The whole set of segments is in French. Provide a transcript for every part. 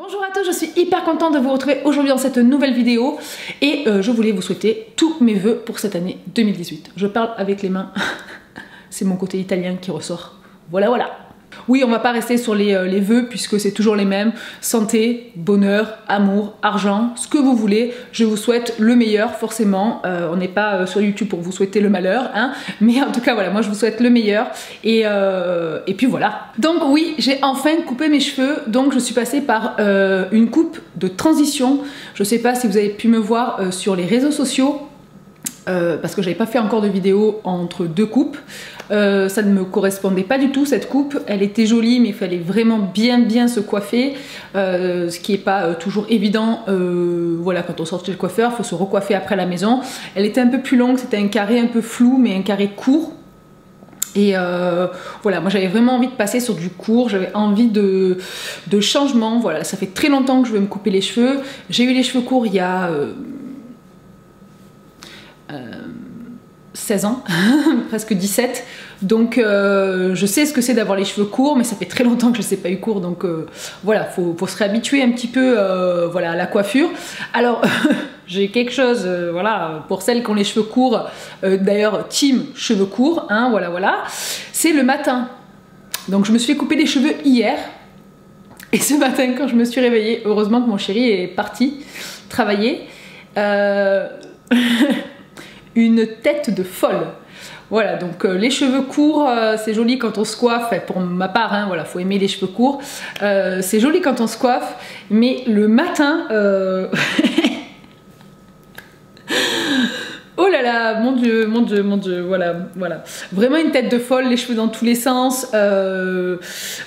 Bonjour à tous, je suis hyper contente de vous retrouver aujourd'hui dans cette nouvelle vidéo et je voulais vous souhaiter tous mes vœux pour cette année 2018. Je parle avec les mains, c'est mon côté italien qui ressort. Voilà, voilà. Oui, on va pas rester sur les vœux puisque c'est toujours les mêmes. Santé, bonheur, amour, argent, ce que vous voulez. Je vous souhaite le meilleur, forcément. On n'est pas sur YouTube pour vous souhaiter le malheur, hein. Mais en tout cas, voilà, moi je vous souhaite le meilleur. Et puis voilà. Donc oui, j'ai enfin coupé mes cheveux. Donc je suis passée par une coupe de transition. Je sais pas si vous avez pu me voir sur les réseaux sociaux. Parce que j'avais pas fait encore de vidéo entre deux coupes. Ça ne me correspondait pas du tout cette coupe, elle était jolie mais il fallait vraiment bien se coiffer, ce qui n'est pas toujours évident. Voilà, quand on sort chez le coiffeur, il faut se recoiffer après à la maison. Elle était un peu plus longue, c'était un carré un peu flou mais un carré court. Et voilà, moi j'avais vraiment envie de passer sur du court, j'avais envie de changement. Voilà, ça fait très longtemps que je veux me couper les cheveux. J'ai eu les cheveux courts il y a 16 ans, presque 17, donc je sais ce que c'est d'avoir les cheveux courts, mais ça fait très longtemps que je ne les ai pas eu courts, donc voilà, faut se réhabituer un petit peu voilà, à la coiffure. Alors j'ai quelque chose, voilà, pour celles qui ont les cheveux courts, d'ailleurs team cheveux courts, hein, voilà, c'est le matin. Donc je me suis fait couper les cheveux hier, et ce matin quand je me suis réveillée, heureusement que mon chéri est parti travailler, une tête de folle. Voilà, donc les cheveux courts, c'est joli quand on se coiffe, enfin, pour ma part, hein, voilà, faut aimer les cheveux courts, c'est joli quand on se coiffe, mais le matin, oh là là, mon dieu, voilà, vraiment une tête de folle, les cheveux dans tous les sens,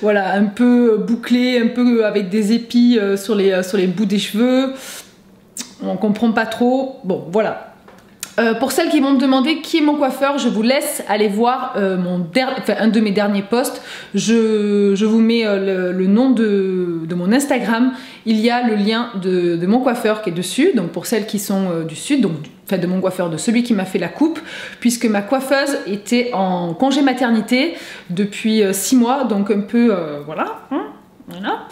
voilà, un peu bouclés, un peu avec des épis sur les bouts des cheveux, on comprend pas trop, bon, voilà. Pour celles qui vont me demander qui est mon coiffeur, je vous laisse aller voir un de mes derniers posts. Je vous mets le nom de mon Instagram. Il y a le lien de mon coiffeur qui est dessus. Donc pour celles qui sont du sud, donc enfin de mon coiffeur, de celui qui m'a fait la coupe, puisque ma coiffeuse était en congé maternité depuis 6 mois, donc un peu voilà. Hein. Voilà.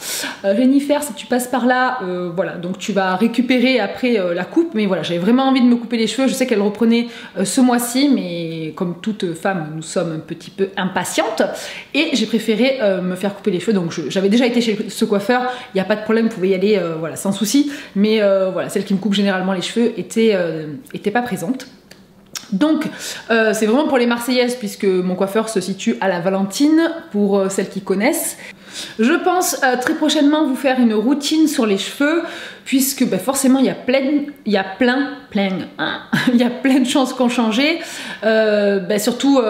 Jennifer, si tu passes par là, voilà, donc tu vas récupérer après la coupe, mais voilà, j'avais vraiment envie de me couper les cheveux. Je sais qu'elle reprenait ce mois-ci, mais comme toute femme, nous sommes un petit peu impatientes, et j'ai préféré me faire couper les cheveux. Donc j'avais déjà été chez ce coiffeur, il n'y a pas de problème, vous pouvez y aller, voilà, sans souci, mais voilà, celle qui me coupe généralement les cheveux était pas présente. Donc c'est vraiment pour les Marseillaises puisque mon coiffeur se situe à la Valentine, pour celles qui connaissent. Je pense très prochainement vous faire une routine sur les cheveux puisque bah, forcément il y a plein de choses qui ont changé, bah, surtout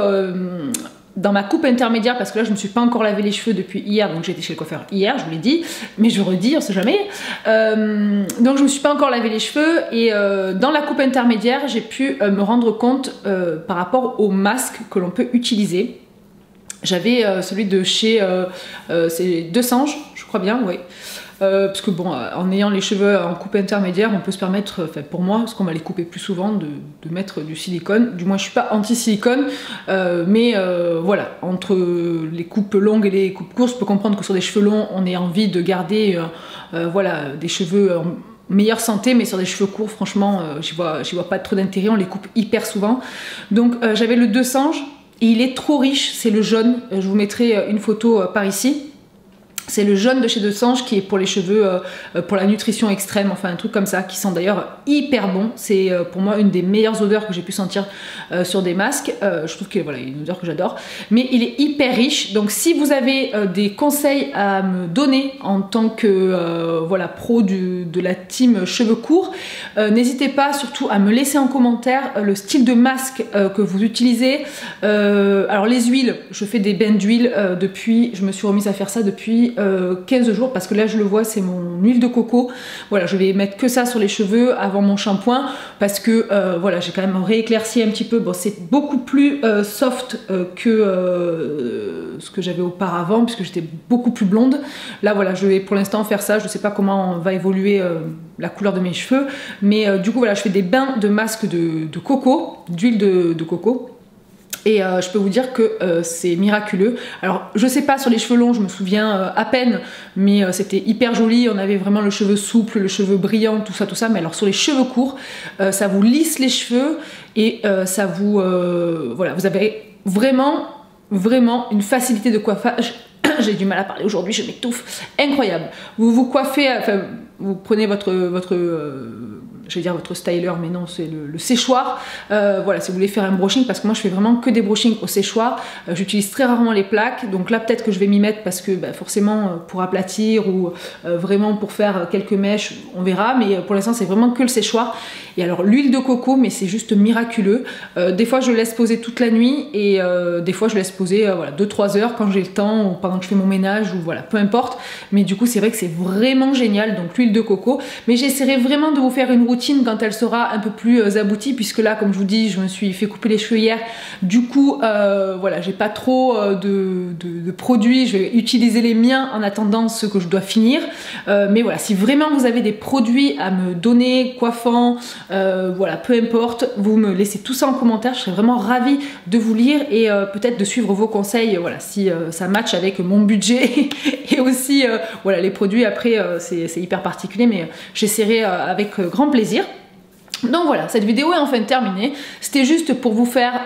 dans ma coupe intermédiaire, parce que là je me suis pas encore lavé les cheveux depuis hier, donc j'ai été chez le coiffeur hier, je vous l'ai dit, mais je redis, on sait jamais. Donc je me suis pas encore lavé les cheveux, et dans la coupe intermédiaire j'ai pu me rendre compte par rapport au masque que l'on peut utiliser. J'avais celui de chez c'est Deux Sanges, je crois bien, oui. Parce que bon, en ayant les cheveux en coupe intermédiaire, on peut se permettre, enfin pour moi, parce qu'on va les couper plus souvent, de mettre du silicone. Du moins, je suis pas anti-silicone, mais voilà, entre les coupes longues et les coupes courtes, je peux comprendre que sur des cheveux longs, on ait envie de garder, voilà, des cheveux en meilleure santé, mais sur des cheveux courts, franchement, j'y vois pas trop d'intérêt. On les coupe hyper souvent. Donc, j'avais le Deux Sanges. Et il est trop riche, c'est le jaune, je vous mettrai une photo par ici. C'est le jaune de chez Deux Sanges qui est pour les cheveux, pour la nutrition extrême, enfin un truc comme ça, qui sent d'ailleurs hyper bon. C'est pour moi une des meilleures odeurs que j'ai pu sentir sur des masques. Je trouve que voilà, il y a une odeur que j'adore. Mais il est hyper riche, donc si vous avez des conseils à me donner en tant que voilà, pro de la team cheveux courts, n'hésitez pas surtout à me laisser en commentaire le style de masque que vous utilisez. Alors les huiles, je fais des bains d'huile depuis, je me suis remise à faire ça depuis 15 jours, parce que là je le vois, c'est mon huile de coco. Voilà, je vais mettre que ça sur les cheveux avant mon shampoing, parce que voilà, j'ai quand même rééclairci un petit peu. Bon, c'est beaucoup plus soft que ce que j'avais auparavant, puisque j'étais beaucoup plus blonde. Là voilà, je vais pour l'instant faire ça. Je sais pas comment va évoluer la couleur de mes cheveux, mais du coup voilà, je fais des bains de masque de coco, d'huile de coco. Et je peux vous dire que c'est miraculeux. Alors je sais pas, sur les cheveux longs je me souviens à peine, mais c'était hyper joli, on avait vraiment le cheveu souple, le cheveu brillant, tout ça, mais alors sur les cheveux courts, ça vous lisse les cheveux et ça vous... voilà, vous avez vraiment une facilité de coiffage. J'ai du mal à parler aujourd'hui, je m'étouffe, incroyable. Vous vous coiffez, enfin vous prenez votre je vais dire votre styler, mais non, c'est le séchoir. Voilà, si vous voulez faire un brushing, parce que moi je fais vraiment que des brushings au séchoir. J'utilise très rarement les plaques, donc là peut-être que je vais m'y mettre parce que forcément pour aplatir ou vraiment pour faire quelques mèches, on verra. Mais pour l'instant c'est vraiment que le séchoir. Et alors l'huile de coco, mais c'est juste miraculeux. Des fois je laisse poser toute la nuit et des fois je laisse poser voilà, 2-3 heures quand j'ai le temps ou pendant que je fais mon ménage ou voilà, peu importe. Mais du coup c'est vrai que c'est vraiment génial, donc l'huile de coco. Mais j'essaierai vraiment de vous faire une routine quand elle sera un peu plus aboutie, puisque là comme je vous dis je me suis fait couper les cheveux hier, du coup voilà, j'ai pas trop de produits, je vais utiliser les miens en attendant ce que je dois finir. Mais voilà, si vraiment vous avez des produits à me donner, coiffants, voilà, peu importe, vous me laissez tout ça en commentaire, je serais vraiment ravie de vous lire et peut-être de suivre vos conseils, voilà, si ça match avec mon budget et aussi voilà, les produits après c'est hyper particulier, mais j'essaierai avec grand plaisir. Donc voilà, cette vidéo est enfin terminée. C'était juste pour vous faire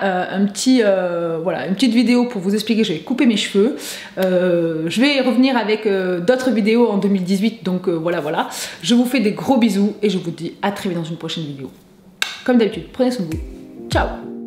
voilà, une petite vidéo pour vous expliquer que j'avais coupé mes cheveux. Je vais revenir avec d'autres vidéos en 2018, donc voilà. Je vous fais des gros bisous et je vous dis à très vite dans une prochaine vidéo. Comme d'habitude, prenez soin de vous. Ciao!